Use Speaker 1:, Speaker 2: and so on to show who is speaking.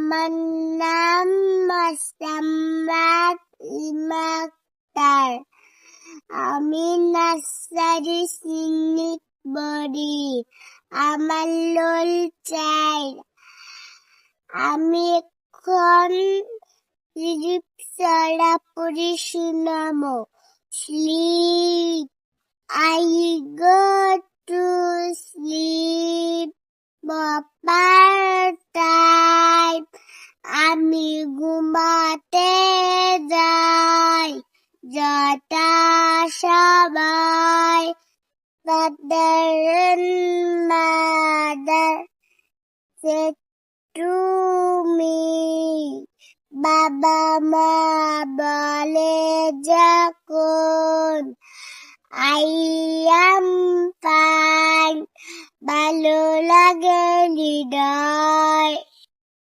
Speaker 1: আমার নাম মোসাম্মদ ইমাক্তার। আমি নার্সারি শ্রেণীত পড়ি। আমার রোল 4। আমি এখন লিরিক্সটা পড়ি শোনাবো। Sleep, I go to sleep, time আমি ঘুমাতে যাই। যথা সবাই father and mother said to me, বাবা মা বলে যখন I am fine, ভালো লাগে হৃদয়।